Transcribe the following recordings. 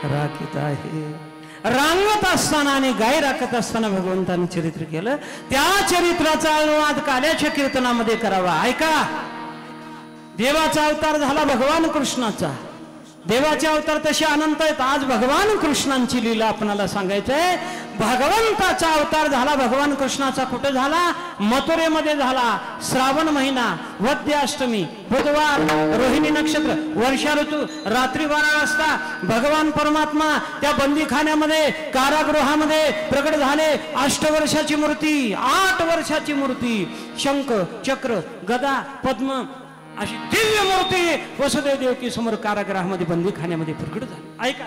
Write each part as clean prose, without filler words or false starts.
राखीत आहे. रांगत असताना आणि गाय राखत असताना भगवंताने चरित्र केलं. त्या चरित्राचा अनुवाद काल्याच्या कीर्तनामध्ये करावा. ऐका, देवाचा अवतार झाला भगवान कृष्णाचा. देवाचे अवतार तसे अनंत आहेत. आज भगवान कृष्णांची लीला आपणाला सांगायचंय. भगवंताचा अवतार झाला भगवान कृष्णाचा. कुठे झाला? मथुरेमध्ये झाला. श्रावण महिना, वद्य अष्टमी, बुधवार, रोहिणी नक्षत्र, वर्षा ऋतू, रात्री 12 वाजता भगवान परमात्मा त्या बंदीखान्यामध्ये कारागृहामध्ये प्रकट झाले. 8 वर्षाची मूर्ती, 8 वर्षाची मूर्ती, शंख, चक्र, गदा, पद्म अशी दिव्य मूर्ती वसुदेव देवकी समोर कारागृहामध्ये बंदीखान्यामध्ये प्रकट झाली. ऐका,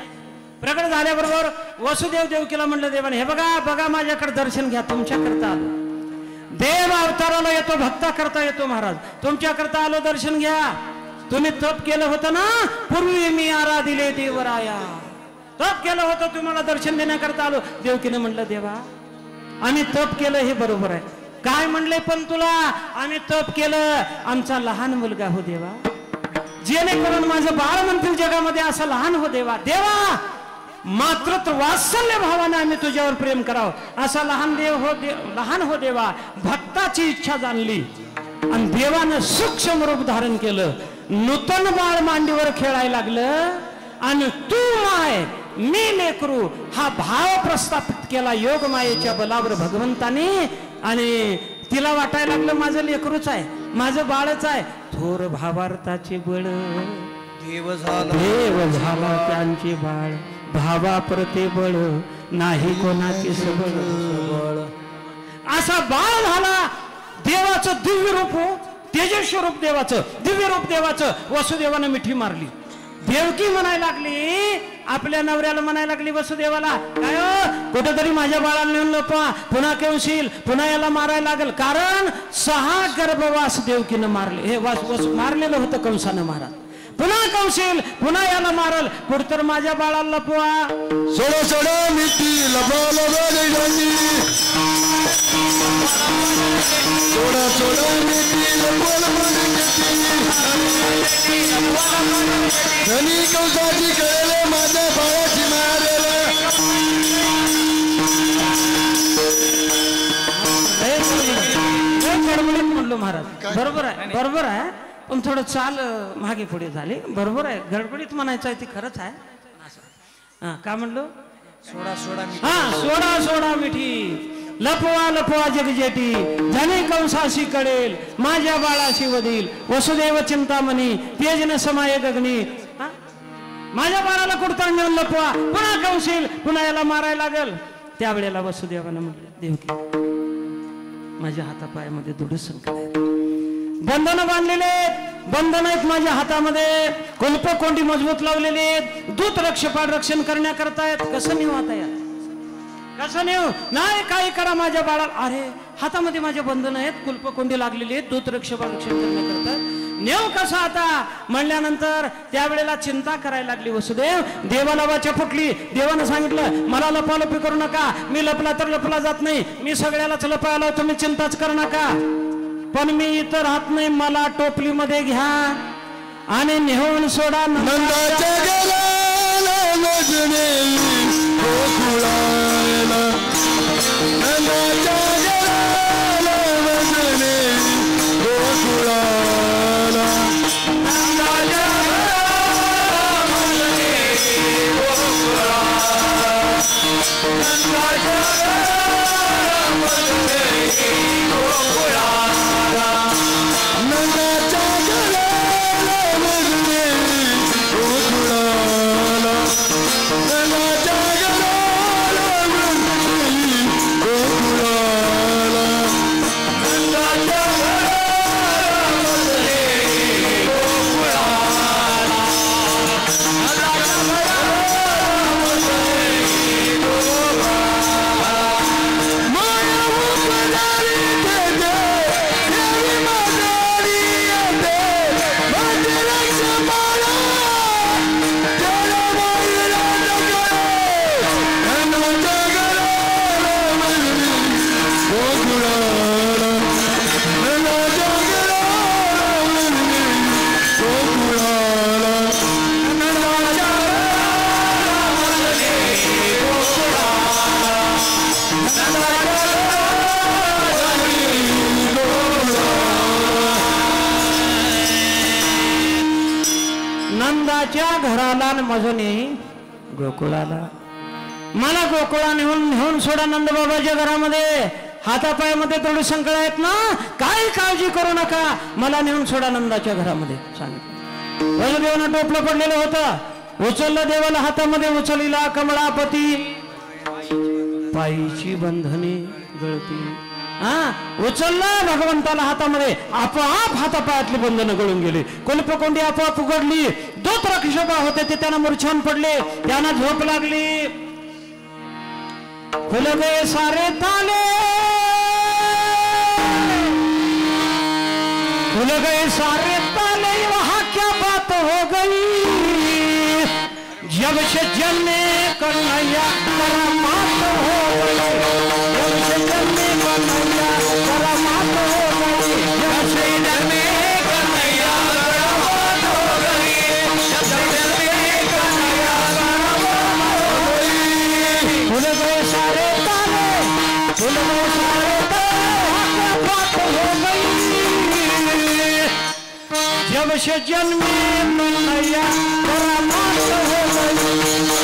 प्रकट झाल्याबरोबर वसुदेव देवकीला म्हणलं देवाने, हे बघा बघा माझ्याकडे दर्शन घ्या, तुमच्याकरता आलो. देव अवताराला येतो, भक्ता करता येतो महाराज, तुमच्याकरता आलो, दर्शन घ्या. तुम्ही तप केलं होतं ना, पूर्वी मी आराधिले देवराया, तप केलं होतं, तुम्हाला दर्शन देण्याकरता आलो. देवकीने म्हणलं देवा आम्ही तप केलं हे बरोबर आहे. काय म्हणले पण तुला? आम्ही तप केलं, आमचा लहान मुलगा हो देवा, जेणेकरून माझं बाळ म्हणतील जगामध्ये असं लहान हो देवा. देवा मातृत्व वात्सल्य भावाने आम्ही तुझ्यावर प्रेम करावं, असा लहान हो देवा. भक्ताची इच्छा जाणली आणि देवानं सूक्ष्म रूप धारण केलं. नूतन बाळ मांडीवर खेळायला लागलं आणि तू माय मी लेकरू हा भाव प्रस्थापित केला योग मायेच्या बलावर भगवंताने. आणि तिला वाटायला लागलं माझं लेकरूच आहे, माझं बाळच आहे. थोर भावार्थाचे बळ देव झाला त्यांचे बाळ, भावा प्रते बळ नाही कोणाचे सबळ. असा बाळ झाला. देवाचं दिव्य रूप, तेजस्वी रूप देवाचं, दिव्य रूप देवाचं. वसुदेवानं मिठी मारली. देवकी म्हणायला लागली, आपल्या नवऱ्याला म्हणायला लागली वसुदेवाला, काय कुठेतरी माझ्या बाळाला नेऊन लपवा, पुन्हा केवशील, पुन्हा याला मारायला लागेल. कारण 6 गर्भवास देवकीनं मारले, हे मारलेलं होतं कंसानं महाराज. पुन्हा कंशील, पुन्हा याला मारल, कुठतर माझ्या बाळाला लपवा. सोडा सोडा मिठी लपवा लपवा सोडा सोडा मिठी लपवा लपवा धनी कंसाची कळले माझ्या बाळाची मारेला. गडबडीत म्हणलो महाराज. बरोबर आहे, बरोबर आहे, पण थोडं चाल मागे पुढे झाली. बरोबर आहे, गडबडीत म्हणायचं आहे ते खरंच आहे. का म्हणलो? सोडा सोडा हा, सोडा सोडा मिठी लपवा लपवा जगजेटी, धनी कंसाशी कळेल माझ्या बाळाशी वदील. वसुदेव चिंतामणी तेजन समाय गगनी. माझ्या बाळाला कुठतर नेऊन लपवा, पुन्हा कंशील, पुन्हा याला मारायला लागल. त्यावेळेला वसुदेवानं म्हटलं देवकी माझ्या हातापायामध्ये दृढ संकट आहे, बंधन बांधलेले, बंधन आहेत माझ्या हातामध्ये, कुलप कोंडी मजबूत लावलेले आहेत, दूत रक्षपाल रक्षण करण्याकरता. कसं नेऊ आता यात, कसं नेऊ? नाही काही करा माझ्या बाळाला. अरे हातामध्ये माझ्या बंधन आहेत, कुलप कोंडी लागलेली आहेत, दूत रक्षपाल रक्षण करण्याकरता. नेऊ कसं आता म्हणल्यानंतर त्यावेळेला चिंता करायला लागली वसुदेव. देवाला वाचा फुटली. देवानं सांगितलं मला लपालपी करू नका, मी लपला तर लपला जात नाही, मी सगळ्यालाच लपायला, तुम्ही चिंताच करू नका. पण मी इथं राहत नाही, मला टोपलीमध्ये घ्या आणि नेहून सोडा नंदाच्या गेला नजने गोकुळाला. नंदाच्या गेला नजने गोकुळाला. नंदाच्या नंदाच्या घराला मजून येई गोकुळाला. मला गोकुळा नेऊन सोडा नंदबाबाच्या घरामध्ये. हातापायामध्ये थोडी संकट आहेत ना, काही काळजी करू नका, मला नेऊन सोडा नंदाच्या घरामध्ये सांगितलं. वसुदेवानं टोपलं पडलेलं होतं, उचललं देवाला हातामध्ये, उचलला कमळापती पायीची बंधने गळती. उचललं भगवंताला हातामध्ये, आपोआप हातापायातली बंधनं गळून गेली, कुलपकोंडी आपोआप उघडली. दूत रक्षोबा होते ते त्यांना मूर्छान पडले, त्यांना झोप लागली. खुल गए सारे ताले, खुल गए सारे ताले, वहां क्या बात हो गई. जब से जन्मे कन्हैया करामात हो गई, जब से जन्मे कन्हैया करामात हो गई, जब से जन्मे कन्हैया करामात हो गई, जब से जन्मे कन्हैया करामात हो गई. खुल गए सारे ताले, खुल गए सारे ताले, क्या बात हो गई. जब से जन्मे कन्हैया करामात हो गई,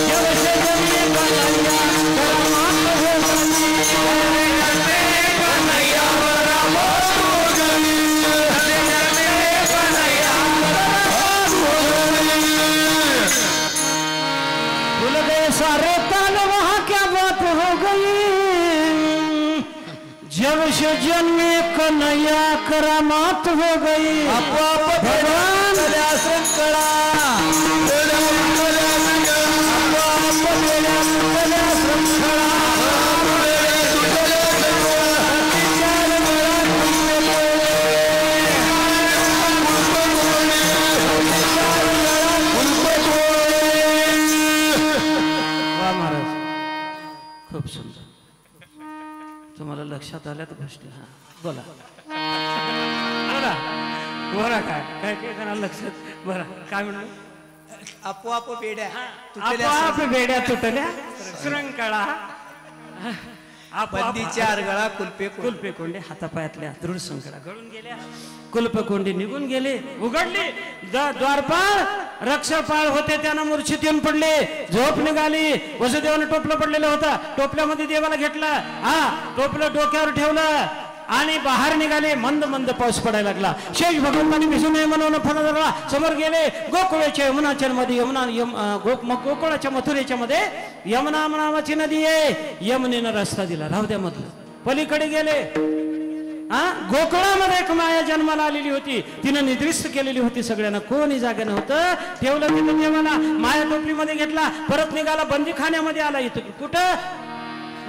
जब से जन्मे कन्हैया करामात हो गई, कन्हैया करामात हो गई, जन्मे कन्हैया करामात हो गई. खुल गए सारे ताले, वहां क्या बात हो गई. जब से जन्मे कन्हैया करामात हो गई. भगवान कळा खूप सुंदर. तुम्हाला लक्षात आल्या तर गोष्टी. हा बोला बोला बोला. काय काय काय करा लक्षात. बरं काय म्हणलं. आपोआप बेड्या आपोआप बेड्या तुटल्या, सुरंगळा बंदीच्या अरगळा, कुलपे कोंडे हातापायातल्या दृढ संकळा गळून गेल्या, कुलपकोंडी निघून गेले, उघडली. द्वारपाळ रक्षपाळ होते त्यांना मूर्छित येऊन पडले, झोप निघाली. वसुदेवानं टोपलं पडलेलं होतं, टोपल्यामध्ये देवाला घेतलं, टोपलं डोक्यावर ठेवलं आणि बाहेर निघाले. मंद मंद पाऊस पडायला लागला. शेष भगवंतांनी भिजू नये म्हणून फणा धरला. समोर गेले गोकुळाच्या यमुनाच्या मध्ये, गोकुळाच्या मथुरेच्या मध्ये यमुना नावाची नदी आहे, यमुनेनं रस्ता दिला, राहू द्या मधलं. पलीकडे गेले. गोकुळामध्ये एक माया जन्माला आलेली होती, तिनं निद्रिस्त केलेली होती सगळ्यांना, कोणी जागा नव्हतं. ठेवलं तिथं देवाला, माया टोपलीमध्ये घेतला, परत निघाला, बंदीखान्यामध्ये आला. इथं कुठं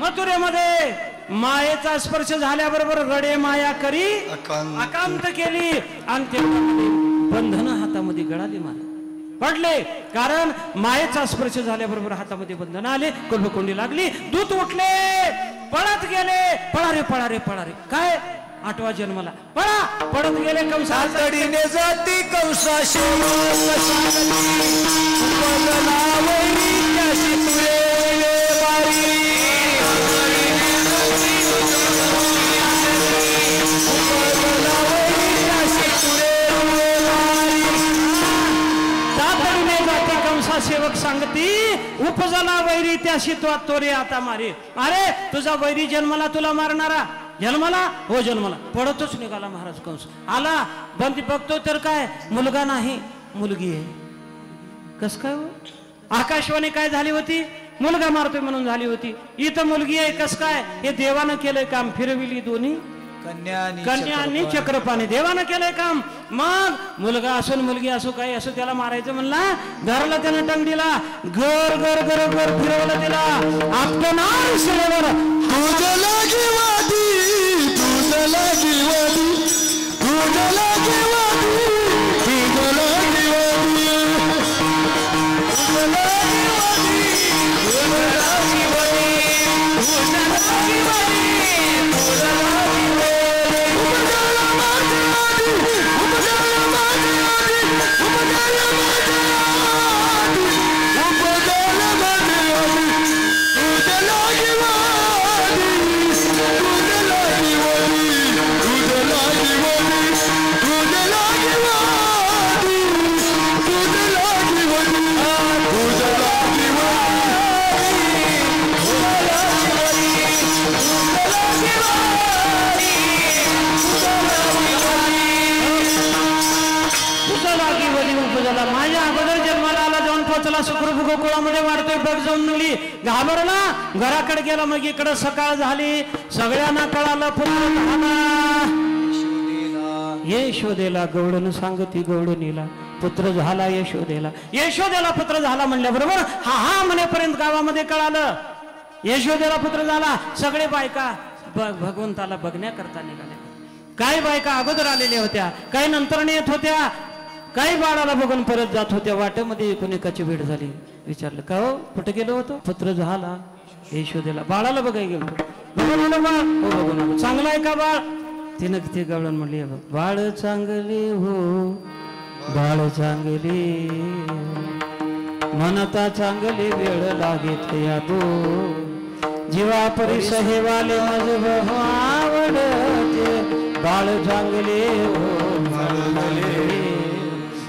मथुरेमध्ये. मायेचा स्पर्श झाल्याबरोबर रडे माया करी अकांत केली आणि ते बंधन हातामध्ये गळाली, मला पडले. कारण मायेचा स्पर्श झाल्याबरोबर हातामध्ये बंधन आले, कुलपकोंडी लागली, दूत उठले, पळत गेले. पळा रे पळा रे पळा रे. काय 8वा जन्माला पळा. पळत गेले. कंसातडीने जाती कंसाशी सेवक सांगती उपजला वैरी त्याशी तो तोरे आता मारे. अरे तुझा वैरी जन्माला तुला मारणारा, जन्माला हो जन्माला. पडतच निघाला महाराज कंस. आला बंदी बघतो तर काय मुलगा नाही मुलगी आहे. कस काय हो. आकाशवाणी काय झाली होती, मुलगा मारतोय म्हणून झाली होती, इथं मुलगी आहे. कस काय. हे देवानं केलंय काम, फिरविली दोन्ही कन्यांनी चक्रपाणी. देवानं केलंय काम. मग मुलगा असो मुलगी असो काही असो त्याला मारायचं म्हणला, धरलं त्यानं टंगडीला, घर घर घर घर फिरवलं त्याला. आपटणार शिरेवर तुझला जीवादी, तुझला जीवादी, तुझला जीवादी, तुझला जीवादी, तुझला जीवादी, तुझला जीवादी, तुझला जीवादी, तुझला तुझला सुखरूप गोकुळामध्ये वाढतोय बघ जाऊन म्हणली. घाबरला, घराकडे गेला. मग इकडं सकाळ झाली, सगळ्यांना कळालं पुत्र झाला. यशोदेला गवळण सांगती गवळणीला पुत्र झाला यशोदेला. यशोदेला पुत्र झाला म्हणल्याबरोबर हा हा म्हणेपर्यंत गावामध्ये कळालं यशोदेला पुत्र झाला. सगळे बायका भगवंताला बघण्याकरता निघाले. काही बायका अगोदर आलेल्या होत्या, काही नंतर येत होत्या, काही बाळाला बघून परत जात होत्या. वाटेमध्ये एकाची भेट झाली. विचारलं का हो कुठे गेलो होतो? पुत्र झाला यशोदेला. बाळाला बघाय गेलो. बघून बाळ हो बघून चांगला आहे का बाळ? तिनं ते गवळण म्हणली बाळ चांगले हो बाळ चांगले म्हणता चांगले वेळ लागेत यादो जीवा परिस हे वाले मज आवडते बाळ चांगले हो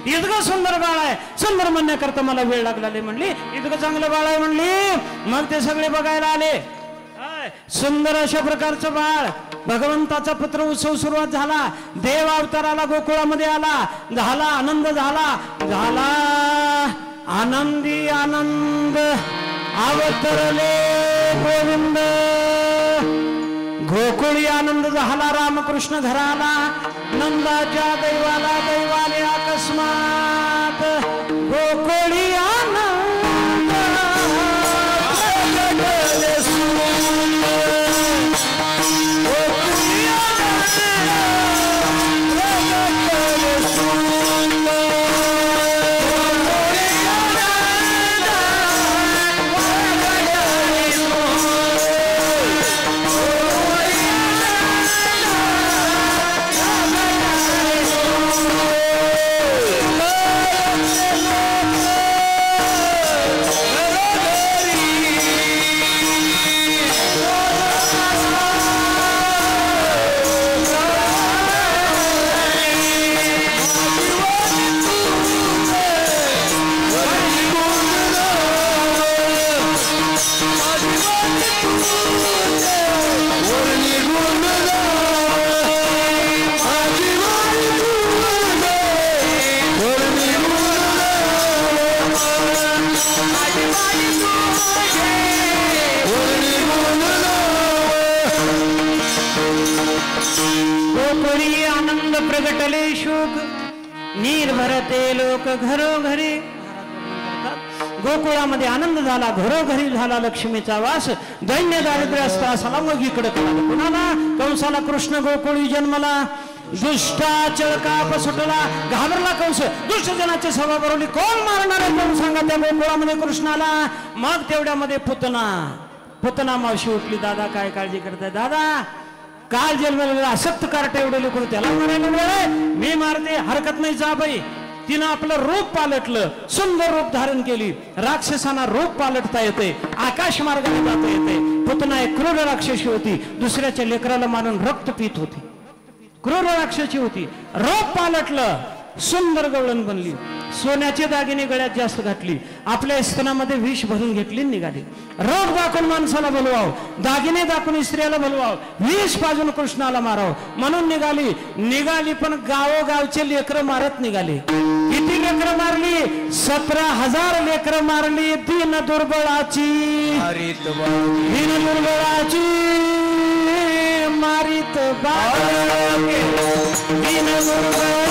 इतकं सुंदर बाळ आहे. सुंदर म्हणण्याकरता मला वेळ लागला म्हणली. इतकं चांगलं बाळ आहे म्हणली. मग ते सगळे बघायला आले. सुंदर अशा प्रकारचं बाळ भगवंताचा पुत्र उत्सव सुरुवात झाला. देव अवताराला गोकुळामध्ये आला. झाला आनंद झाला. झाला आनंदी आनंद अवतरले गोविंद. गोकुळी आनंद झाला. रामकृष्ण घराला. नंदाच्या दैवाला दैवाले अकस्मात गोकुळी आनंद आनंद प्रगटले शोक नीर भरते लोक घरोघरी. गोकुळामध्ये आनंद झाला. घरोघरी झाला लक्ष्मीचा वास. दैन्य दारिद्र्य असता मग इकडे कुणाला कंसाला कृष्ण गोकुळी जन्मला. दुष्टाचळ काप सुटला. घाबरला कंस. दुष्ट जनाची सभा भरवली. कोण मारणार आहे कोण सांगा त्या गोकुळामध्ये कृष्णाला. मग तेवढ्यामध्ये पुतना मावशी उठली. दादा काय काळजी करताय? दादा काल जन्मलेला आसक्त कार्ट एवढे लोक त्याला मारायला मिळाले. मी मारते हरकत नाही जा बाई. तिनं आपलं रूप पालटलं. सुंदर रूप धारण केली. राक्षसांना रूप पालटता येते. आकाश मार्गाने जाता येते. पुतना एक क्रूर राक्षसी होती. दुसऱ्याच्या लेकराला मारून रक्त पित होती. क्रूर राक्षसी होती. रूप पालटलं. सुंदर गवळण बनली. सोन्याचे दागिने गळ्यात जास्त घातली. आपल्या स्तनामध्ये विष भरून घेतली निघाली. रोग दाखवून माणसाला बोलवाव. दागिने दाखवून स्त्रियाला बोलवाव. विष पाजून कृष्णाला माराव म्हणून निघाली. पण गावोगावचे लेकर मारत निघाले. किती लेकर मारली? 17,000 लेकर मारली. दीन दुर्बळाची मारित दीन दुर्बळा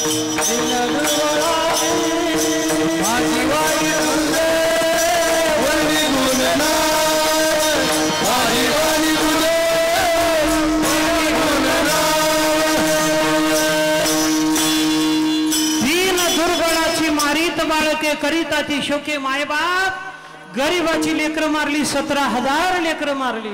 माझी वाणी तुझे वरणी गुणनार माझी वाणी तुझे वरणी गुणनार दीन दुर्बळाची मारीत बाळके करीता ती शोके मायबाप गरीबाची लेकर मारली 17,000 लेकर मारली